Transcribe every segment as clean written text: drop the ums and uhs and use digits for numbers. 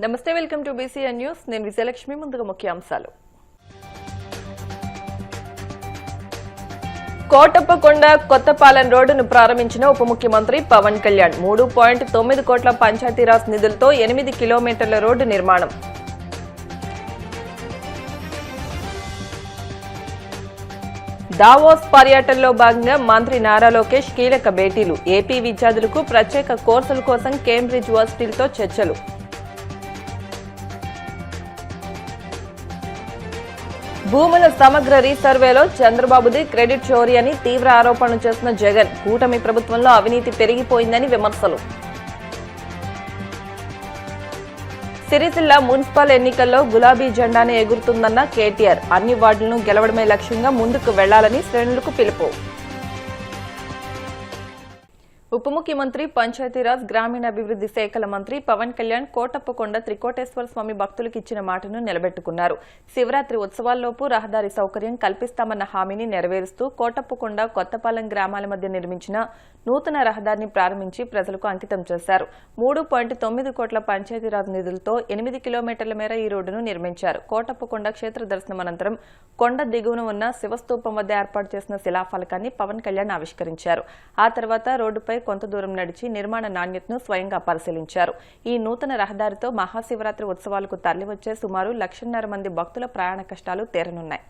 నమస్తే, welcome to BCN news. నేను విజయలక్ష్మి. ముందుగా ముఖ్యాంశాలు. కోటప్పకొండ కొత్తపాలెం రోడ్డును ప్రారంభించిన ఉప ముఖ్యమంత్రి పవన్ కళ్యాణ్ 3.9 కోట్ల పంచాయతీరాజ్ నిధులతో 8 కిలోమీటర్ల రోడ్డు నిర్మాణం. దావోస్ పర్యటనలో భాగంగా మంత్రి నారా లోకేష్ కీలక భేటీలు. ఏపీ విద్యార్థులకు ప్రత్యేక కోర్సుల కోసం కేంబ్రిడ్జ్ యూనివర్సిటీలతో చర్చలు. భూముల సమగ్ర రీసర్వేలో చంద్రబాబుది క్రెడిట్ చోరీ అని తీవ్ర ఆరోపణలు చేసిన జగన్. కూటమి ప్రభుత్వంలో అవినీతి పెరిగిపోయిందని విమర్శలు. సిరిసిల్ల మున్సిపల్ ఎన్నికల్లో గులాబీ జెండానే ఎగురుతుందన్న కేటీఆర్. అన్ని వార్డులను గెలవడమే లక్ష్యంగా ముందుకు వెళ్లాలని శ్రేణులకు పిలుపు. ఉప ముఖ్యమంత్రి పంచాయతీరాజ్ గ్రామీణాభివృద్ధి శాఖల మంత్రి పవన్ కళ్యాణ్ కోటప్పకొండ త్రికోటేశ్వర స్వామి భక్తులకు ఇచ్చిన మాటను నిలబెట్టుకున్నారు. శివరాత్రి ఉత్సవాల్లోపు రహదారి సౌకర్యం కల్పిస్తామన్న హామీని నెరవేరుస్తూ కోటప్పకొండ కొత్తపాలెం గ్రామాల మధ్య నిర్మించిన నూతన రహదారిని ప్రారంభించి ప్రజలకు అంకితం చేశారు. 3.9 కోట్ల పంచాయతీరాజ్ నిధులతో 8 కిలోమీటర్ల మేర ఈ రోడ్డును నిర్మించారు. కోటప్పకొండ క్షేత్ర దర్శనం అనంతరం కొండ దిగువన ఉన్న శివస్తూపం వద్ద ఏర్పాటు చేసిన శిలాఫలకాన్ని పవన్ కళ్యాణ్ ఆవిష్కరించారు. ఆ తర్వాత రోడ్డుపై కొంత దూరం నడిచి నిర్మాణ నాణ్యతను స్వయంగా పరిశీలించారు. ఈ నూతన రహదారితో మహాశివరాత్రి ఉత్సవాలకు తరలివచ్చే సుమారు 1,50,000 మంది భక్తుల ప్రయాణ కష్టాలు తీరనున్నాయి.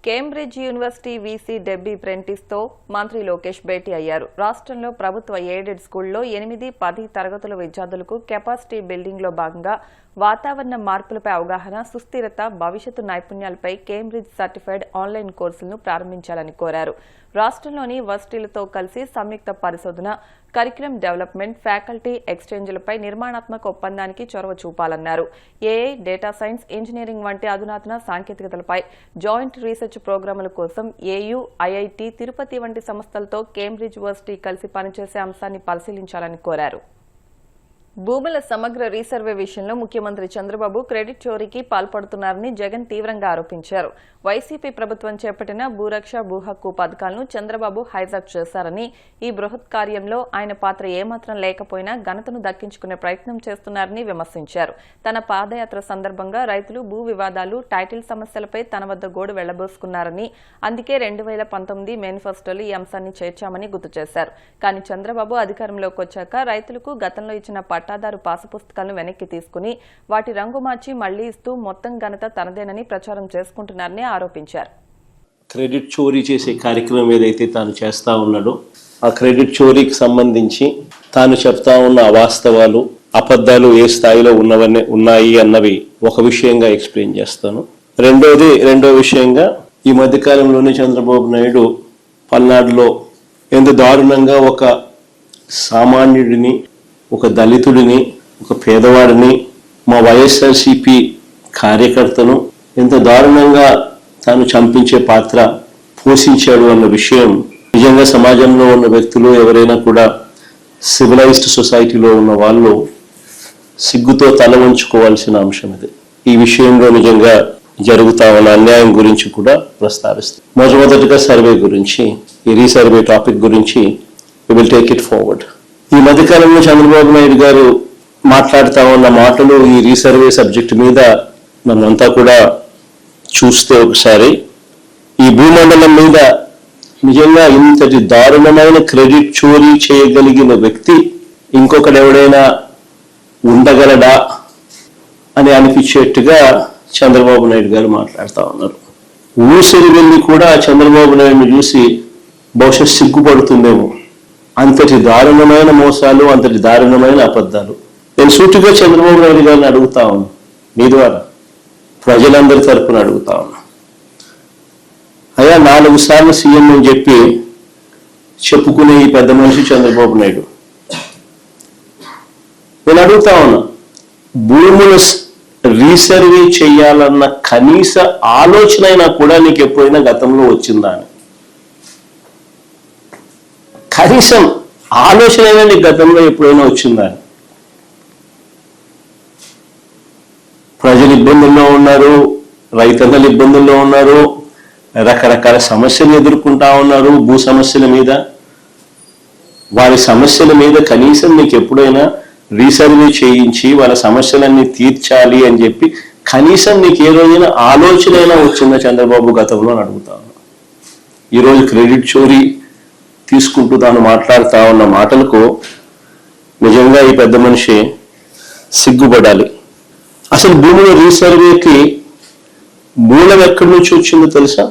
కేంబ్రిడ్జ్ యూనివర్సిటీ వీసీ డెబ్బీ ప్రెంటిస్తో మంత్రి లోకేష్ భేటీ అయ్యారు. రాష్ట్రంలో ప్రభుత్వ ఎయిడెడ్ స్కూల్లో 8, 10 తరగతుల విద్యార్థులకు కెపాసిటీ బిల్డింగ్లో భాగంగా వాతావరణ మార్పులపై అవగాహన, సుస్థిరత, భవిష్యత్తు నైపుణ్యాలపై కేంబ్రిడ్జ్ సర్టిఫైడ్ ఆన్లైన్ కోర్సులను ప్రారంభించాలని కోరారు. రాష్ట్రంలోని వర్సిటీలతో కలిసి సంయుక్త పరిశోధన, కరిక్యులం డెవలప్మెంట్, ఫ్యాకల్టీ ఎక్స్చేంజ్లపై నిర్మాణాత్మక ఒప్పందానికి చొరవ చూపాలన్నారు. ఏఐ, డేటా సైన్స్, ఇంజనీరింగ్ వంటి అధునాతన సాంకేతికతలపై జాయింట్ రీసెర్చ్ ప్రోగ్రాముల కోసం ఏయూ, ఐఐటి, తిరుపతి వంటి సంస్థలతో కేంబ్రిడ్జ్ యూనివర్సిటీ కలిసి పనిచేసే అంశాన్ని పరిశీలించాలని కోరారు. భూముల సమగ్ర రీసర్వే విషయంలో ముఖ్యమంత్రి చంద్రబాబు క్రెడిట్ చోరీకి పాల్పడుతున్నారని జగన్ తీవ్రంగా ఆరోపించారు. వైసీపీ ప్రభుత్వం చేపట్టిన భూరక్ష, భూహక్కు పథకాలను చంద్రబాబు హైజాక్ చేశారని, ఈ బృహత్ కార్యంలో ఆయన పాత్ర ఏమాత్రం లేకపోయినా ఘనతను దక్కించుకునే ప్రయత్నం చేస్తున్నారని విమర్శించారు. తన పాదయాత్ర సందర్భంగా రైతులు భూ వివాదాలు, టైటిల్ సమస్యలపై తన వద్ద గోడు వెళ్లబోసుకున్నారని, అందుకే 2019 మేనిఫెస్టోలో ఈ అంశాన్ని చేర్చామని గుర్తు చేశారు. కానీ చంద్రబాబు అధికారంలోకి వచ్చాక రైతులకు గతంలో ఇచ్చిన పట్టాదారు పాసు పుస్తకాలను వెనక్కి తీసుకుని వాటి రంగు మార్చి మళ్లీ ఇస్తూ మొత్తం ఘనత తనదేనని ప్రచారం చేసుకుంటున్నారని ఆరోపించారు. క్రెడిట్ చోరీ చేసే కార్యక్రమం ఏదైతే తాను చేస్తా ఉన్నాడో ఆ క్రెడిట్ చోరీకి సంబంధించి తాను చెప్తా ఉన్న అవాస్తవాలు, అబద్ధాలు ఏ స్థాయిలో ఉన్నాయి అన్నవి ఒక విషయంగా ఎక్స్ప్లెయిన్ చేస్తాను. రెండో విషయంగా ఈ మధ్యకాలంలోనే చంద్రబాబు నాయుడు పల్నాడులో ఎంత దారుణంగా ఒక సామాన్యుడిని, ఒక దళితుడిని, ఒక పేదవాడిని, మా వైఎస్ఆర్సీపీ కార్యకర్తను ఎంత దారుణంగా తాను చంపించే పాత్ర పోషించాడు అన్న విషయం నిజంగా సమాజంలో ఉన్న వ్యక్తులు ఎవరైనా కూడా సివిలైజ్డ్ సొసైటీలో ఉన్న వాళ్ళు సిగ్గుతో తల వంచుకోవాల్సిన అంశం ఇది. ఈ విషయంలో నిజంగా జరుగుతా ఉన్న అన్యాయం గురించి కూడా ప్రస్తావిస్తాం. మొదటగా సర్వే గురించి, ఈ రీసర్వే టాపిక్ గురించి we will take it forward. ఈ మధ్యకాలంలో చంద్రబాబు నాయుడు గారు మాట్లాడుతూ ఉన్న మాటలు ఈ రీసర్వే సబ్జెక్ట్ మీద మనమంతా కూడా చూస్తే ఒకసారి ఈ భూమండలం మీద నిజంగా ఇంతటి దారుణమైన క్రెడిట్ చోరీ చేయగలిగిన వ్యక్తి ఇంకొకడు ఎవడైనా ఉండగలడా అని అనిపించేట్టుగా చంద్రబాబు నాయుడు గారు మాట్లాడుతూ ఉన్నారు. ఊసరి వెళ్ళి కూడా చంద్రబాబు నాయుడిని చూసి బహుశా సిగ్గుపడుతుందేమో. అంతటి దారుణమైన మోసాలు, అంతటి దారుణమైన అబద్ధాలు. నేను సూటిగా చంద్రబాబు నాయుడు గారిని అడుగుతా ఉన్నా, మీ ద్వారా ప్రజలందరి తరపున అడుగుతా ఉన్నా. అయ్యా 4 సార్లు సీఎం అని చెప్పి చెప్పుకునే ఈ పెద్ద మనిషి చంద్రబాబు నాయుడు, నేను అడుగుతా ఉన్నా, భూములు రీసర్వే చేయాలన్న కనీస ఆలోచన అయినా కూడా నీకు ఎప్పుడైనా గతంలో వచ్చిందా అని? కనీసం ఆలోచన అయినా నీకు గతంలో ఎప్పుడైనా వచ్చిందా అని? ప్రజలు ఇబ్బందుల్లో ఉన్నారు, రైతన్నలు ఇబ్బందుల్లో ఉన్నారు, రకరకాల సమస్యలు ఎదుర్కొంటా ఉన్నారు. భూ సమస్యల మీద, వారి సమస్యల మీద కనీసం నీకు ఎప్పుడైనా రీసర్వే చేయించి వాళ్ళ సమస్యలన్నీ తీర్చాలి అని చెప్పి కనీసం నీకు ఏ రోజైనా ఆలోచన అయినా వచ్చిందా చంద్రబాబు గతంలో అని అడుగుతా ఉన్నా. ఈరోజు క్రెడిట్ చోరీ తీసుకుంటూ తాను మాట్లాడుతూ ఉన్న మాటలకు నిజంగా ఈ పెద్ద మనిషి సిగ్గుపడాలి. అసలు భూముల రీసర్వేకి మూలం ఎక్కడి నుంచి వచ్చిందో తెలుసా?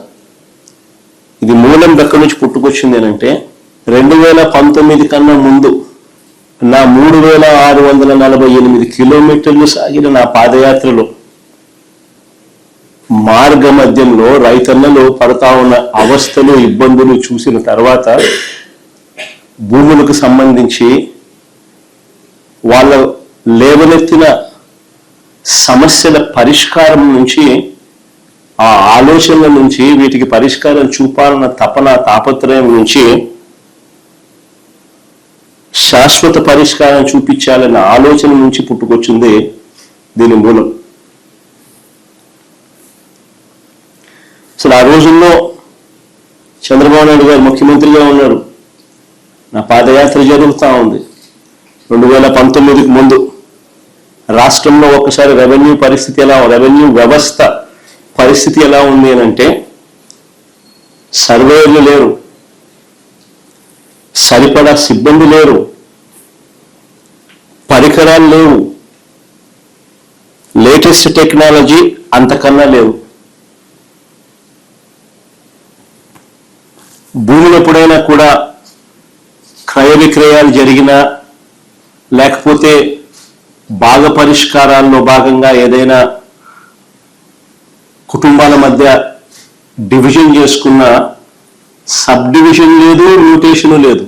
ఇది మూలం ఎక్కడి నుంచి పుట్టుకొచ్చింది అంటే 2019 కన్నా ముందు నా 3648 కిలోమీటర్లు సాగిన నా పాదయాత్రలో మార్గ మధ్యంలో రైతన్నలు పడతా ఉన్న అవస్థలు, ఇబ్బందులు చూసిన తర్వాత భూములకు సంబంధించి వాళ్ళ లేవనెత్తిన సమస్యల పరిష్కారం నుంచి, ఆ ఆలోచనల నుంచి, వీటికి పరిష్కారం చూపాలన్న తపన, తాపత్రయం నుంచి శాశ్వత పరిష్కారం చూపించాలన్న ఆలోచన నుంచి పుట్టుకొచ్చింది దీని మూలం. అసలు ఆ రోజుల్లో చంద్రబాబు నాయుడు గారు ముఖ్యమంత్రిగా ఉన్నారు. నా పాదయాత్ర జరుగుతూ ఉంది 2019కి ముందు. రాష్ట్రంలో ఒక్కసారి రెవెన్యూ వ్యవస్థ పరిస్థితి ఎలా ఉంది అని అంటే, సర్వేయర్లు లేరు, సరిపడా సిబ్బంది లేరు, పరికరాలు లేవు, లేటెస్ట్ టెక్నాలజీ అంతకన్నా లేవు. భూములు ఎప్పుడైనా కూడా క్రయ విక్రయాలు జరిగినా, లేకపోతే భాగ పరిష్కారాల్లో భాగంగా ఏదైనా కుటుంబాల మధ్య డివిజన్ చేసుకున్న సబ్ డివిజన్ లేదు, మ్యూటేషన్ లేదు.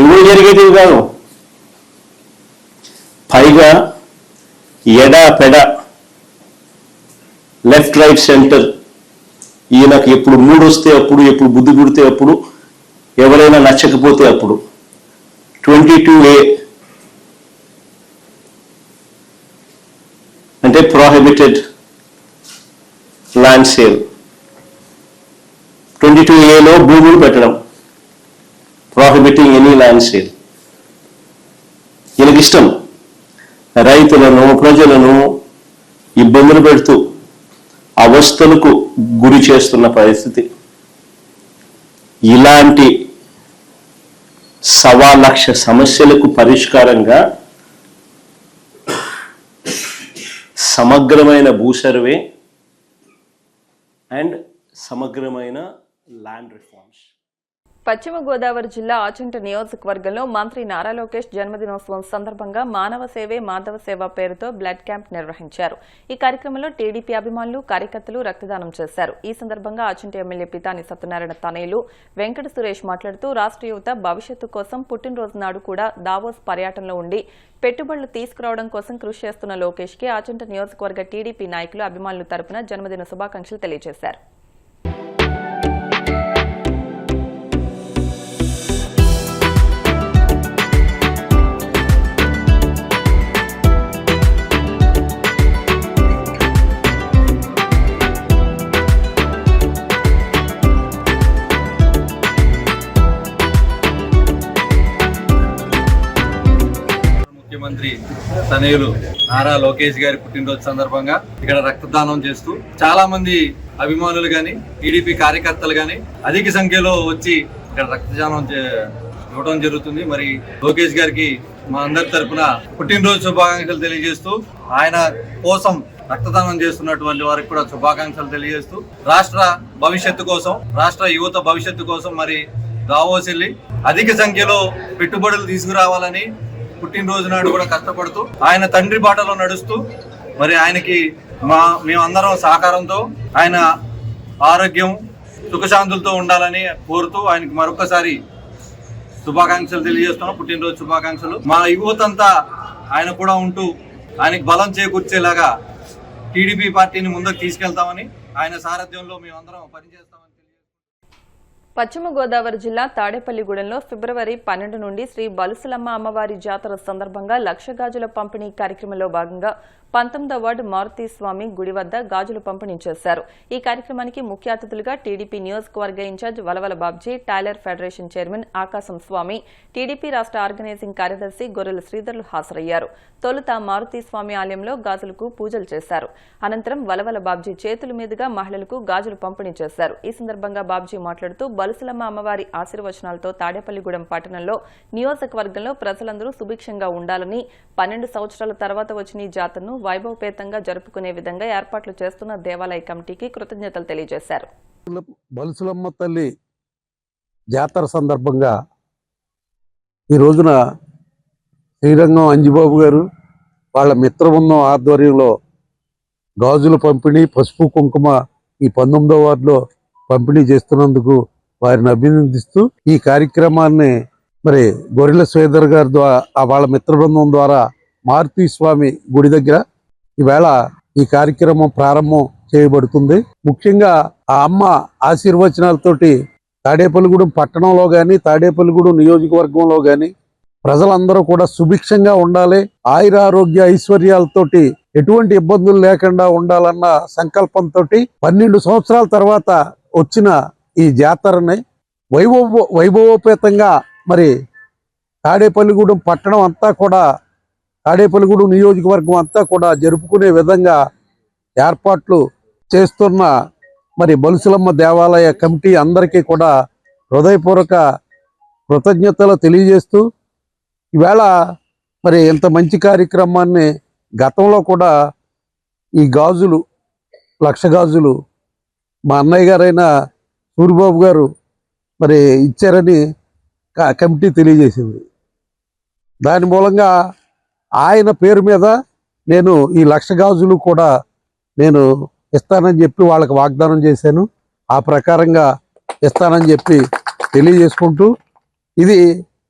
ఇవి జరిగేది కాదు. పైగా ఎడా పెడ, లెఫ్ట్ రైట్ సెంటర్, ఈయనకు ఎప్పుడు మూడు వస్తే అప్పుడు, ఎప్పుడు బుద్ధి పుడితే అప్పుడు, ఎవరైనా నచ్చకపోతే అప్పుడు 22A అంటే ప్రోహిబిటెడ్ ల్యాండ్ సేల్. 22Aలో భూములు పెట్టడం, ప్రోహిబిటింగ్ ఎనీ ల్యాండ్ సేల్. ఈయనకి ఇష్టం రైతులను, ప్రజలను ఇబ్బందులు పెడుతూ అవస్థలకు గురి చేస్తున్న పరిస్థితి. ఇలాంటి 1,00,000 సమస్యలకు పరిష్కారంగా సమగ్రమైన భూ సర్వే అండ్ సమగ్రమైన ల్యాండ్ రిఫార్మ్స్. పశ్చిమ గోదావరి జిల్లా ఆచంట నియోజకవర్గంలో మంత్రి నారా లోకేష్ జన్మదినోత్సవం సందర్భంగా మానవ సేవే మాధవ సేవ పేరుతో బ్లడ్ క్యాంప్ నిర్వహించారు. ఈ కార్యక్రమంలో టీడీపీ అభిమానులు, కార్యకర్తలు రక్తదానం చేశారు. ఈ సందర్భంగా ఆచంట ఎమ్మెల్యే పితాని సత్యనారాయణ తనయులు వెంకట సురేష్ మాట్లాడుతూ, రాష్ట్ర యువత భవిష్యత్తు కోసం పుట్టినరోజు నాడు కూడా దావోస్ పర్యటనలో ఉండి పెట్టుబడులు తీసుకురావడం కోసం కృషి చేస్తున్న లోకేష్ కి ఆచంట నియోజకవర్గ టీడీపీ నాయకులు, అభిమానులు తరపున జన్మదిన శుభాకాంక్షలు తెలియజేశారు. ముఖ్యమంత్రి తనయులు నారా లోకేష్ గారి పుట్టినరోజు సందర్భంగా ఇక్కడ రక్తదానం చేస్తూ చాలా మంది అభిమానులు గాని టీడీపీ కార్యకర్తలు గాని అధిక సంఖ్యలో వచ్చి ఇక్కడ రక్తదానం ఇవ్వడం జరుగుతుంది. మరి లోకేష్ గారికి మా అందరి తరపున పుట్టినరోజు శుభాకాంక్షలు తెలియజేస్తూ ఆయన కోసం రక్తదానం చేస్తున్నటువంటి వారికి కూడా శుభాకాంక్షలు తెలియజేస్తూ రాష్ట్ర భవిష్యత్తు కోసం, రాష్ట్ర యువత భవిష్యత్తు కోసం మరి దావోస్ వెళ్ళి అధిక సంఖ్యలో పెట్టుబడులు తీసుకురావాలని పుట్టినరోజు నాడు కూడా కష్టపడుతూ ఆయన తండ్రి బాటలో నడుస్తూ మరి ఆయనకి మేమందరం సహకారంతో ఆయన ఆరోగ్యం సుఖశాంతులతో ఉండాలని కోరుతూ ఆయనకి మరొకసారి శుభాకాంక్షలు తెలియజేస్తున్నాం. పుట్టినరోజు శుభాకాంక్షలు. మా యువతంతా ఆయన కూడా ఉంటూ ఆయనకి బలం చేకూర్చేలాగా టీడీపీ పార్టీని ముందుకు తీసుకెళ్తామని, ఆయన సారథ్యంలో మేమందరం పనిచేస్తామని. పశ్చిమ గోదావరి జిల్లా తాడేపల్లిగూడెంలో ఫిబ్రవరి 12 నుండి శ్రీ బలుసులమ్మ అమ్మవారి జాతర సందర్భంగా 1,00,000 గాజుల పంపిణీ కార్యక్రమంలో భాగంగా 19వ వార్డు మారుతి స్వామి గుడి వద్ద గాజులు పంపిణీ చేశారు. ఈ కార్యక్రమానికి ముఖ్య అతిథులుగా టీడీపీ నియోజకవర్గ in-charge Valavala Babji, tailor federation chairman Akasam Swamy, TDP రాష్ట్ర ఆర్గనైజింగ్ కార్యదర్శి గొర్రెల శ్రీధర్లు హాజరయ్యారు. తొలుత మారుతి స్వామి ఆలయంలో గాజులకు పూజలు చేశారు. అనంతరం వలవల బాబ్జీ చేతుల మీదుగా మహిళలకు గాజులు పంపిణీ చేశారు. ఈ సందర్భంగా బాబ్జీ మాట్లాడుతూ బలుసులమ్మ అమ్మవారి ఆశీర్వచనాలతో తాడేపల్లిగూడెం పట్టణంలో నియోజకవర్గంలో ప్రజలందరూ సుభిక్షంగా ఉండాలని, 12 సంవత్సరాల తర్వాత వచ్చిన ఈ జాతరను వైభవపేతంగా జరుపుకునే విధంగా ఏర్పాట్లు చేస్తున్న దేవాలయ కమిటీకి కృతజ్ఞతలు తెలియజేశారు. బలుసులమ్మ తల్లి జాతర సందర్భంగా ఈ రోజున శ్రీరంగం అంజిబాబు గారు వాళ్ళ మిత్రబృందం ఆధ్వర్యంలో గాజుల పంపిణీ, పసుపు కుంకుమ ఈ 19వ వార్డులో పంపిణీ చేస్తున్నందుకు వారిని అభినందిస్తూ ఈ కార్యక్రమాన్ని మరి గొర్రెల శ్రీధర్ గారి ద్వారా వాళ్ళ మిత్ర బృందం ద్వారా మారుతి స్వామి గుడి దగ్గర ఈవేళ ఈ కార్యక్రమం ప్రారంభం చేయబడుతుంది. ముఖ్యంగా ఆ అమ్మ ఆశీర్వచనాలతోటి తాడేపల్లిగూడెం పట్టణంలో గాని, తాడేపల్లిగూడెం నియోజకవర్గంలో గాని ప్రజలందరూ కూడా సుభిక్షంగా ఉండాలి, ఆయురారోగ్య ఐశ్వర్యాలతోటి ఎటువంటి ఇబ్బందులు లేకుండా ఉండాలన్న సంకల్పంతో 12 సంవత్సరాల తర్వాత వచ్చిన ఈ జాతరని వైభవోపేతంగా మరి తాడేపల్లిగూడెం పట్టణం అంతా కూడా, తాడేపల్లిగూడెం నియోజకవర్గం అంతా కూడా జరుపుకునే విధంగా ఏర్పాట్లు చేస్తున్న మరి బలుసులమ్మ దేవాలయ కమిటీ అందరికీ కూడా హృదయపూర్వక కృతజ్ఞతలు తెలియజేస్తూ ఈవేళ మరి ఇంత మంచి కార్యక్రమాన్ని గతంలో కూడా ఈ గాజులు 1,00,000 గాజులు మా అన్నయ్య గారైన సూరిబాబు గారు మరి ఇచ్చారని కమిటీ తెలియజేసింది. దాని మూలంగా ఆయన పేరు మీద నేను ఈ 1,00,000 గాజులు కూడా నేను ఇస్తానని చెప్పి వాళ్ళకి వాగ్దానం చేశాను. ఆ ప్రకారంగా ఇస్తానని చెప్పి తెలియజేసుకుంటూ ఇది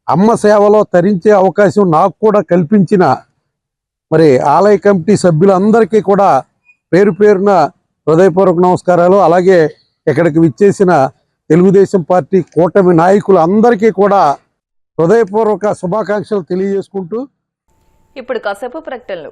అమ్మ సేవలో తరించే అవకాశం నాకు కూడా కల్పించిన మరి ఆలయ కమిటీ సభ్యులందరికీ కూడా పేరు పేరున హృదయపూర్వక నమస్కారాలు. అలాగే ఇక్కడికి విచ్చేసిన తెలుగుదేశం పార్టీ కూటమి నాయకులు అందరికీ కూడా హృదయపూర్వక శుభాకాంక్షలు తెలియజేసుకుంటూ ఇప్పుడు కాసేపు ప్రకటనలు.